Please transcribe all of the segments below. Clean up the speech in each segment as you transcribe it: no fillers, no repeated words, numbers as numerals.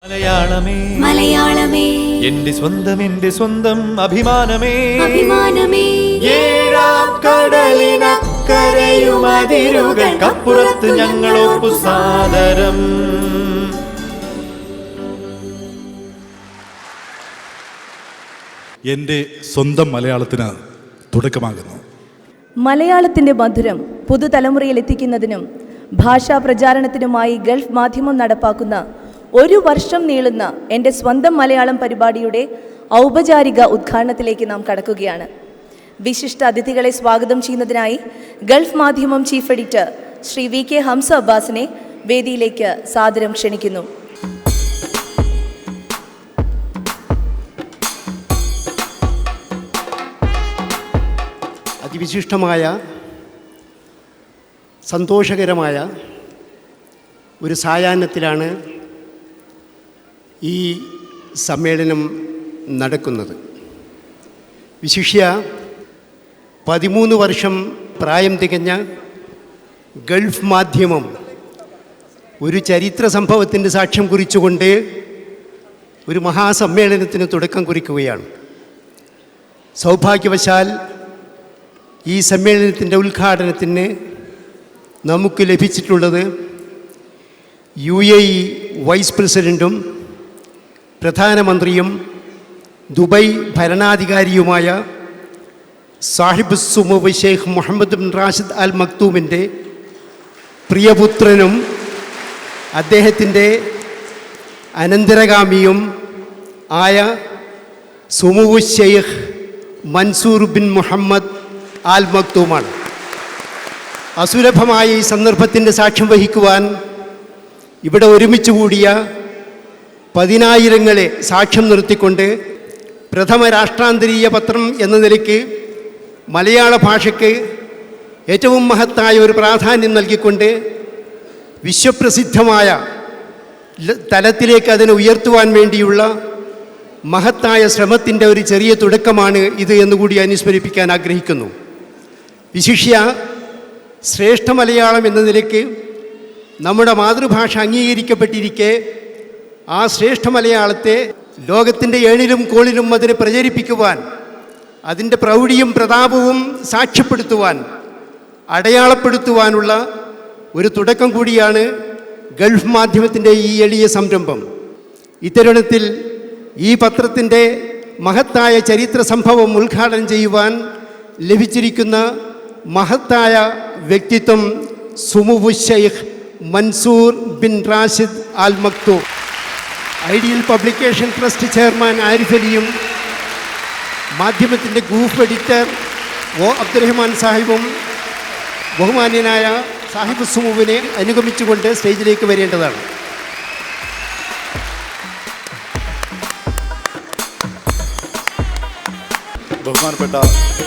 മലയാളമേ മലയാളമേ എന്റെ സ്വന്തം അഭിമാനമേ അഭിമാനമേ ഏഴാം കടലിനക്കരയുമതിരുകൾക്കപ്പുറത്ത് ഞങ്ങളോപ്പു സാദരം. എൻ്റെ സ്വന്തം മലയാളത്തിന് തുടക്കമാകുന്നു. മലയാളത്തിൻ്റെ മധുരം പുതുതലമുറയിൽ എത്തിക്കുന്നതിനും ഭാഷാ പ്രചാരണത്തിനുമായി ഗൾഫ് മാധ്യമം നടപ്പാക്കുന്ന 1 വർഷം നീളുന്ന എൻ്റെ സ്വന്തം മലയാളം പരിപാടിയുടെ ഔപചാരിക ഉദ്ഘാടനത്തിലേക്ക് നാം കടക്കുകയാണ്. വിശിഷ്ട അതിഥികളെ സ്വാഗതം ചെയ്യുന്നതിനായി Gulf Madhyamam chief editor Shri VK Hamsa അബ്ബാസിനെ വേദിയിലേക്ക് സാദരം ക്ഷണിക്കുന്നു. അതിവിശിഷ്ടമായ സന്തോഷകരമായ ഒരു സായാഹ്നത്തിലാണ് ഈ സമ്മേളനം നടക്കുന്നത്. വിശിഷ്യ 13 വർഷം പ്രായം തികഞ്ഞ ഗൾഫ് മാധ്യമം ഒരു ചരിത്ര സംഭവത്തിൻ്റെ സാക്ഷ്യം കുറിച്ചുകൊണ്ട് ഒരു മഹാസമ്മേളനത്തിന് തുടക്കം കുറിക്കുകയാണ്. സൗഭാഗ്യവശാൽ ഈ സമ്മേളനത്തിൻ്റെ ഉദ്ഘാടനത്തിന് നമുക്ക് ലഭിച്ചിട്ടുള്ളത് UAE വൈസ് പ്രസിഡൻറ്റും പ്രധാനമന്ത്രിയും ദുബായ് ഭരണാധികാരിയുമായ സാഹിബ് സുമവ് Sheikh Mohammed bin Rashid Al മക്തൂമിൻ്റെ പ്രിയപുത്രനും അദ്ദേഹത്തിൻ്റെ അനന്തരഗാമിയും ആയ സുമവ് Sheikh Mansoor bin Mohammed Al മക്തൂമാണ്. അസുലഭമായ ഈ സന്ദർഭത്തിൻ്റെ സാക്ഷ്യം വഹിക്കുവാൻ ഇവിടെ ഒരുമിച്ച് കൂടിയ 10,000ങ്ങളെ സാക്ഷ്യം നിർത്തിക്കൊണ്ട് പ്രഥമ രാഷ്ട്രാന്തരീയ പത്രം എന്ന നിലയ്ക്ക് മലയാള ഭാഷയ്ക്ക് ഏറ്റവും മഹത്തായ ഒരു പ്രാധാന്യം നൽകിക്കൊണ്ട് വിശ്വപ്രസിദ്ധമായ തലത്തിലേക്ക് അതിനെ ഉയർത്തുവാൻ വേണ്ടിയുള്ള മഹത്തായ ശ്രമത്തിൻ്റെ ഒരു ചെറിയ തുടക്കമാണ് ഇത് എന്നുകൂടി അനുസ്മരിപ്പിക്കാൻ ആഗ്രഹിക്കുന്നു. വിശിഷ്യ ശ്രേഷ്ഠ മലയാളം എന്ന നിലയ്ക്ക് നമ്മുടെ മാതൃഭാഷ അംഗീകരിക്കപ്പെട്ടിരിക്കെ ആ ശ്രേഷ്ഠ മലയാളത്തെ ലോകത്തിൻ്റെ ഏണിലും കോണിലും അതിനെ പ്രചരിപ്പിക്കുവാൻ, അതിൻ്റെ പ്രൗഢിയും പ്രതാപവും സാക്ഷ്യപ്പെടുത്തുവാൻ, അടയാളപ്പെടുത്തുവാനുള്ള ഒരു തുടക്കം കൂടിയാണ് ഗൾഫ് മാധ്യമത്തിൻ്റെ ഈ എളിയ സംരംഭം. ഇത്തരുണത്തിൽ ഈ പത്രത്തിൻ്റെ മഹത്തായ ചരിത്ര സംഭവം ഉദ്ഘാടനം ചെയ്യുവാൻ ലഭിച്ചിരിക്കുന്ന മഹത്തായ വ്യക്തിത്വം സുമവ് Sheikh Mansoor bin Rashid Al Maktoum, ideal publication trust chairman Arif അലിയും മാധ്യമത്തിൻ്റെ ഗ്രൂപ്പ് എഡിറ്റർ O അബ്ദുറഹ്മാൻ സാഹിബും ബഹുമാന്യനായ സാഹിബ് സുമുവിനെ അനുഗമിച്ചുകൊണ്ട് സ്റ്റേജിലേക്ക് വരേണ്ടതാണ്. ബഹുമാനപ്പെട്ട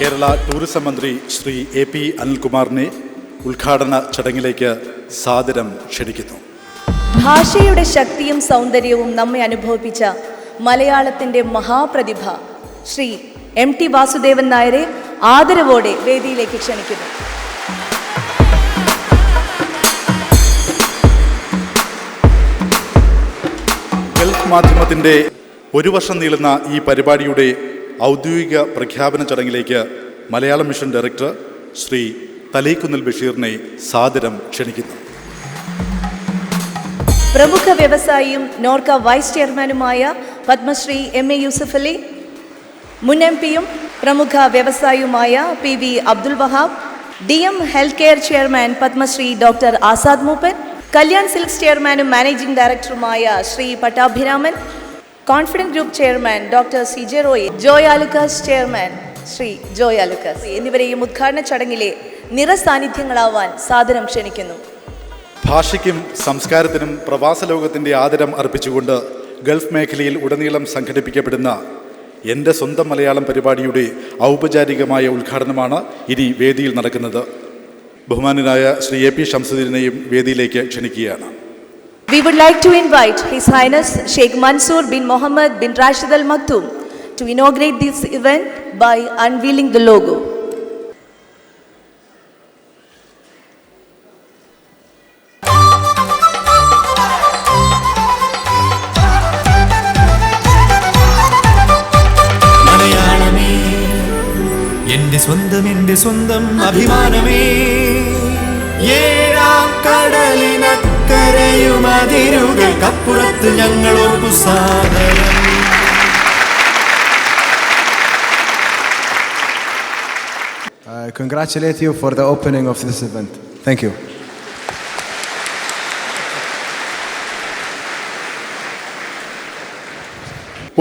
കേരള ടൂറിസം മന്ത്രി ശ്രീ AP അനിൽകുമാറിനെ ഉദ്ഘാടന ചടങ്ങിലേക്ക് സാദരം ക്ഷണിക്കുന്നു. ഭാഷയുടെ ശക്തിയും സൗന്ദര്യവും നമ്മെ അനുഭവിപ്പിച്ച മലയാളത്തിൻ്റെ മഹാപ്രതിഭ ശ്രീ MT വാസുദേവൻ നായരെ ആദരവോടെ വേദിയിലേക്ക് ക്ഷണിക്കുന്നു. ഗൾഫ് മാധ്യമത്തിൻ്റെ 1 വർഷം നീളുന്ന ഈ പരിപാടിയുടെ ഔദ്യോഗിക പ്രഖ്യാപന ചടങ്ങിലേക്ക് മലയാളം മിഷൻ ഡയറക്ടർ ശ്രീ തലീക്കുന്നിൽ ബഷീറിനെ സാദരം ക്ഷണിക്കുന്നു. പ്രമുഖ വ്യവസായിയും നോർക്ക വൈസ് ചെയർമാനുമായ പത്മശ്രീ MA യൂസഫ് അലി, മുൻ MPയും പ്രമുഖ വ്യവസായിയുമായ PV Abdul Wahab, DM health care chairman Padmashri doctor Azad Moopen, Kalyan silks ചെയർമാനും മാനേജിംഗ് ഡയറക്ടറുമായ Shri Pattabhiraman, confident group chairman doctor CJ Roy, Joy Alukkas chairman Shri Joy Alukkas എന്നിവരെയും ഉദ്ഘാടന ചടങ്ങിലെ നിറസാന്നിധ്യങ്ങളാവാൻ സാദരം ക്ഷണിക്കുന്നു. ഭാഷയ്ക്കും സംസ്കാരത്തിനും പ്രവാസ ലോകത്തിൻ്റെ ആദരം അർപ്പിച്ചുകൊണ്ട് ഗൾഫ് മേഖലയിൽ ഉടനീളം സംഘടിപ്പിക്കപ്പെടുന്ന എൻ്റെ സ്വന്തം മലയാളം പരിപാടിയുടെ ഔപചാരികമായ ഉദ്ഘാടനമാണ് ഇനി വേദിയിൽ നടക്കുന്നത്. ബഹുമാനനായ ശ്രീ AP ഷംസുദ്ദീനെയും വേദിയിലേക്ക് ക്ഷണിക്കുകയാണ്. We would like to invite His Highness Sheikh Mansoor bin Mohammed bin Rashid Al Maktoum to inaugurate this event by unveiling the logo. സ്വന്തം അഭിമാനമേ. ഏഴാം കടലിനക്കരയും അതിരുകൾക്കപ്പുറത്ത് ഞങ്ങളോർക്കു സാദരം. I congratulate you for the opening of this event. Thank you.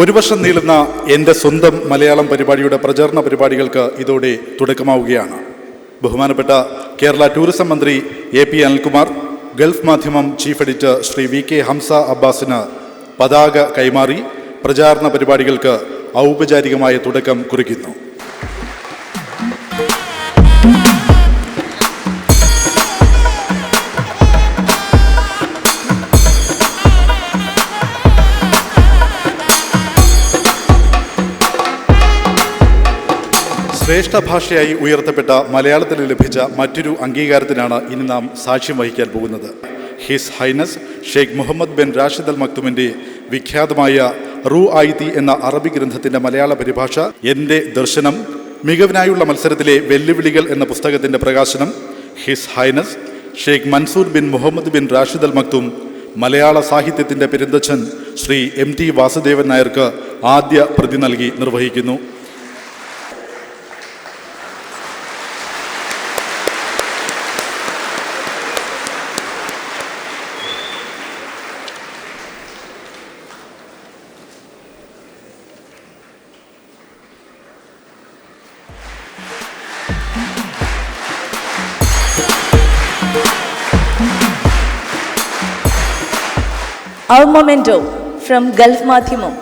ഒരു വർഷം നീളുന്ന എൻ്റെ സ്വന്തം മലയാളം പരിപാടിയുടെ പ്രചാരണ പരിപാടികൾക്ക് ഇതോടെ തുടക്കമാവുകയാണ്. ബഹുമാനപ്പെട്ട കേരള ടൂറിസം മന്ത്രി AP Anilkumar Gulf Madhyamam chief editor Shri VK Hamza അബ്ബാസിന് പതാക കൈമാറി പ്രചാരണ പരിപാടികൾക്ക് ഔപചാരികമായ തുടക്കം കുറിക്കുന്നു. ശ്രേഷ്ഠ ഭാഷയായി ഉയർത്തപ്പെട്ട മലയാളത്തിൽ ലഭിച്ച മറ്റൊരു അംഗീകാരത്തിനാണ് ഇനി നാം സാക്ഷ്യം വഹിക്കാൻ പോകുന്നത്. His highness Sheikh Mohammed bin Rashid Al മക്തുമിൻ്റെ വിഖ്യാതമായ റൂ ആയിത്തി എന്ന അറബി ഗ്രന്ഥത്തിൻ്റെ മലയാള പരിഭാഷ, എൻ്റെ ദർശനം, മികവിനായുള്ള മത്സരത്തിലെ വെല്ലുവിളികൾ എന്ന പുസ്തകത്തിൻ്റെ പ്രകാശനം his highness Sheikh Mansoor bin Mohammed bin Rashid Al Maktoum മലയാള സാഹിത്യത്തിൻ്റെ പെരുന്തച്ഛൻ ശ്രീ MT വാസുദേവൻ നായർക്ക് ആദ്യ പ്രതി നൽകി നിർവഹിക്കുന്നു. Our memento from Gulf Madhyamam.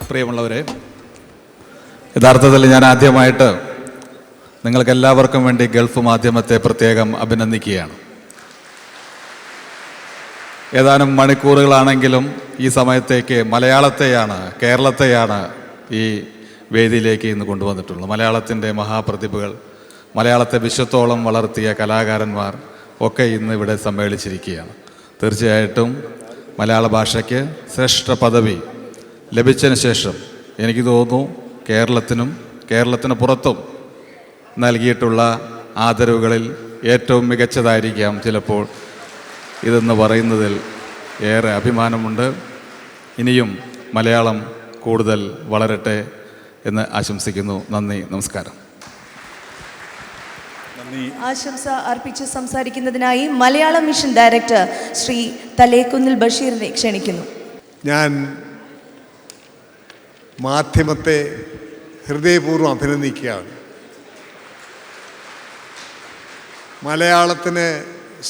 പ്രിയമുള്ളവരെ, യഥാർത്ഥത്തിൽ ഞാൻ ആദ്യമായിട്ട് നിങ്ങൾക്കെല്ലാവർക്കും വേണ്ടി ഗൾഫ് മാധ്യമത്തെ പ്രത്യേകം അഭിനന്ദിക്കുകയാണ്. ഏതാനും മണിക്കൂറുകളാണെങ്കിലും ഈ സമയത്തേക്ക് മലയാളത്തെയാണ്, കേരളത്തെയാണ് ഈ വേദിയിലേക്ക് ഇന്ന് കൊണ്ടുവന്നിട്ടുള്ളത്. മലയാളത്തിൻ്റെ മഹാപ്രതിഭകൾ, മലയാളത്തെ വിശ്വത്തോളം വളർത്തിയ കലാകാരന്മാർ ഒക്കെ ഇന്ന് ഇവിടെ സമ്മേളിച്ചിരിക്കുകയാണ്. തീർച്ചയായിട്ടും മലയാള ഭാഷയ്ക്ക് ശ്രേഷ്ഠ പദവി ലഭിച്ചതിന് ശേഷം എനിക്ക് തോന്നുന്നു കേരളത്തിന് പുറത്തും നൽകിയിട്ടുള്ള ആദരവുകളിൽ ഏറ്റവും മികച്ചതായിരിക്കാം ചിലപ്പോൾ ഇതെന്ന് പറയുന്നതിൽ ഏറെ അഭിമാനമുണ്ട്. ഇനിയും മലയാളം കൂടുതൽ വളരട്ടെ എന്ന് ആശംസിക്കുന്നു. നന്ദി, നമസ്കാരം. ആശംസ അർപ്പിച്ച് സംസാരിക്കുന്നതിനായി മലയാളം മിഷൻ ഡയറക്ടർ ശ്രീ തലേക്കുന്നിൽ ബഷീറിനെ ക്ഷണിക്കുന്നു. ഞാൻ മാധ്യമത്തെ ഹൃദയപൂർവ്വം അഭിനന്ദിക്കുകയാണ്. മലയാളത്തിന്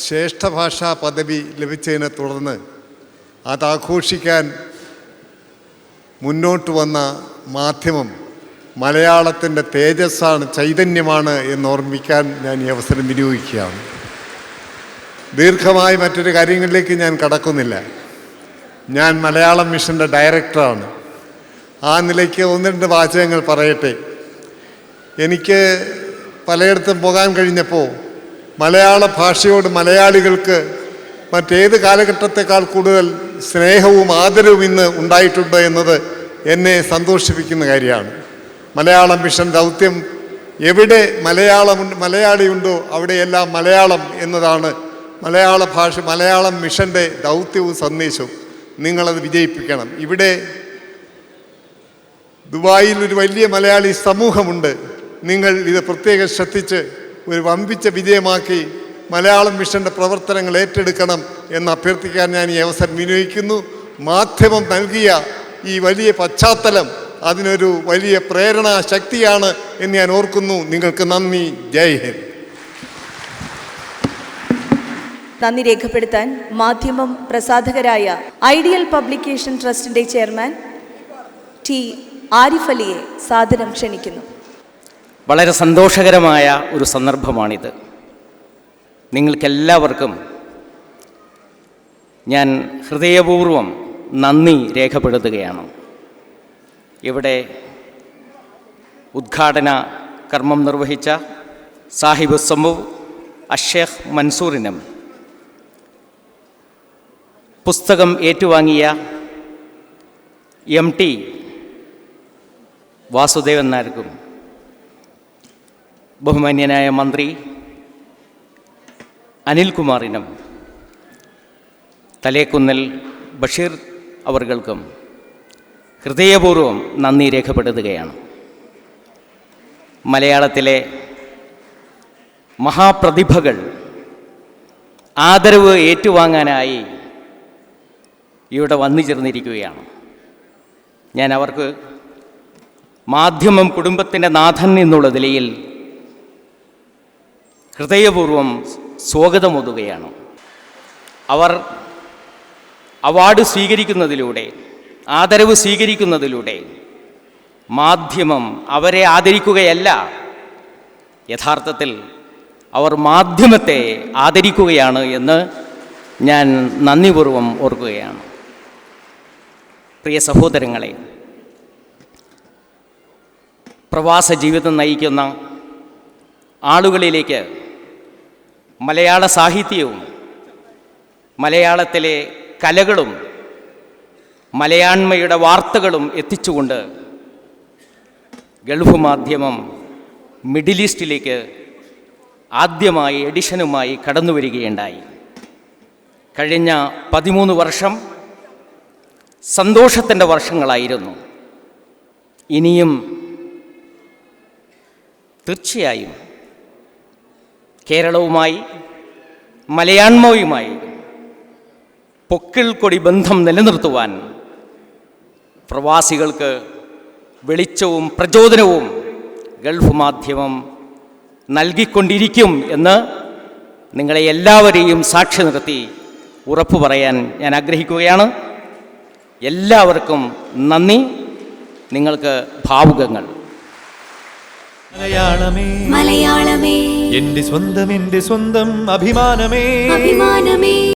ശ്രേഷ്ഠ ഭാഷാ പദവി ലഭിച്ചതിനെ തുടർന്ന് അതാഘോഷിക്കാൻ മുന്നോട്ട് വന്ന മാധ്യമം മലയാളത്തിൻ്റെ തേജസ്സാണ്, ചൈതന്യമാണ് എന്ന് ഓർമ്മിക്കാൻ ഞാൻ ഈ അവസരം വിനിയോഗിക്കുകയാണ്. ദീർഘമായി മറ്റൊരു കാര്യങ്ങളിലേക്ക് ഞാൻ കടക്കുന്നില്ല. ഞാൻ മലയാളം മിഷൻ്റെ ഡയറക്ടറാണ്. ആ നിലയ്ക്ക് ഒന്ന് രണ്ട് വാചകങ്ങൾ പറയട്ടെ. എനിക്ക് പലയിടത്തും പോകാൻ കഴിഞ്ഞപ്പോൾ മലയാള ഭാഷയോട് മലയാളികൾക്ക് മറ്റേത് കാലഘട്ടത്തെക്കാൾ കൂടുതൽ സ്നേഹവും ആദരവും ഇന്ന് ഉണ്ടായിട്ടുണ്ട് എന്നത് എന്നെ സന്തോഷിപ്പിക്കുന്ന കാര്യമാണ്. മലയാളം മിഷൻ ദൗത്യം എവിടെ മലയാളിയുണ്ടോ അവിടെയെല്ലാം മലയാളം എന്നതാണ് മലയാളം മിഷൻ്റെ ദൗത്യവും സന്ദേശവും. നിങ്ങളത് വിജയിപ്പിക്കണം. ഇവിടെ ദുബായിൽ ഒരു വലിയ മലയാളി സമൂഹമുണ്ട്. നിങ്ങൾ ഇത് പ്രത്യേകം ശ്രദ്ധിച്ച് ഒരു വമ്പിച്ച വിജയമാക്കി മലയാളം മിഷൻ്റെ പ്രവർത്തനങ്ങൾ ഏറ്റെടുക്കണം എന്ന് അഭ്യർത്ഥിക്കാൻ ഞാൻ ഈ അവസരം വിനിയോഗിക്കുന്നു. മാധ്യമം നൽകിയ ഈ വലിയ പശ്ചാത്തലം അതിനൊരു വലിയ പ്രേരണാ ശക്തിയാണ് എന്ന് ഞാൻ ഓർക്കുന്നു. നിങ്ങൾക്ക് നന്ദി. ജയ് ഹിന്ദ്. നന്ദി രേഖപ്പെടുത്താൻ മാധ്യമം പ്രസാധകരായ ഐഡിയൽ പബ്ലിക്കേഷൻ ട്രസ്റ്റിൻ്റെ ചെയർമാൻ T. ആരിഫ് അലിയെ സാദരം ക്ഷണിക്കുന്നു. വളരെ സന്തോഷകരമായ ഒരു സന്ദർഭമാണിത്. നിങ്ങൾക്കെല്ലാവർക്കും ഞാൻ ഹൃദയപൂർവ്വം നന്ദി രേഖപ്പെടുത്തുകയാണ്. ഇവിടെ ഉദ്ഘാടന കർമ്മം നിർവഹിച്ച സാഹിബ് സമൂഹ് അഷേഖ് മൻസൂറിനും പുസ്തകം ഏറ്റുവാങ്ങിയ MT വാസുദേവൻ നായർക്കും ബഹുമാന്യനായ മന്ത്രി അനിൽകുമാറിനും തലേക്കുന്നിൽ ബഷീർ അവർകൾക്കും ഹൃദയപൂർവ്വം നന്ദി രേഖപ്പെടുത്തുകയാണ്. മലയാളത്തിലെ മഹാപ്രതിഭകൾ ആദരവ് ഏറ്റുവാങ്ങാനായി ഇവിടെ വന്നു ചേർന്നിരിക്കുകയാണ്. ഞാൻ അവർക്ക് മാധ്യമം കുടുംബത്തിൻ്റെ നാഥൻ എന്നുള്ള നിലയിൽ ഹൃദയപൂർവ്വം സ്വാഗതമൊതുകയാണ്. അവർ അവാർഡ് സ്വീകരിക്കുന്നതിലൂടെ, ആദരവ് സ്വീകരിക്കുന്നതിലൂടെ മാധ്യമം അവരെ ആദരിക്കുകയല്ല, യഥാർത്ഥത്തിൽ അവർ മാധ്യമത്തെ ആദരിക്കുകയാണ് എന്ന് ഞാൻ നന്ദിപൂർവ്വം ഓർക്കുകയാണ്. പ്രിയ സഹോദരങ്ങളെ, പ്രവാസ ജീവിതം നയിക്കുന്ന ആളുകളിലേക്ക് മലയാള സാഹിത്യവും മലയാളത്തിലെ കലകളും മലയാണ്മയുടെ വാർത്തകളും എത്തിച്ചുകൊണ്ട് ഗൾഫ് മാധ്യമം മിഡിൽ ഈസ്റ്റിലേക്ക് ആദ്യമായി എഡിഷനുമായി കടന്നു വരികയുണ്ടായി. കഴിഞ്ഞ 13 വർഷം സന്തോഷത്തിൻ്റെ വർഷങ്ങളായിരുന്നു. ഇനിയും തീർച്ചയായും കേരളവുമായി മലയാണ്മയുമായി പൊക്കിൾ കൊടി ബന്ധം നിലനിർത്തുവാൻ പ്രവാസികൾക്ക് വെളിച്ചവും പ്രചോദനവും ഗൾഫ് മാധ്യമം നൽകിക്കൊണ്ടിരിക്കും എന്ന് നിങ്ങളെ എല്ലാവരെയും സാക്ഷി നിർത്തി ഉറപ്പു പറയാൻ ഞാൻ ആഗ്രഹിക്കുകയാണ്. എല്ലാവർക്കും നന്ദി. നിങ്ങൾക്ക് ഭാവുകങ്ങൾ. മലയാളമേ മലയാളമേ എന്റെ സ്വന്തം അഭിമാനമേ അഭിമാനമേ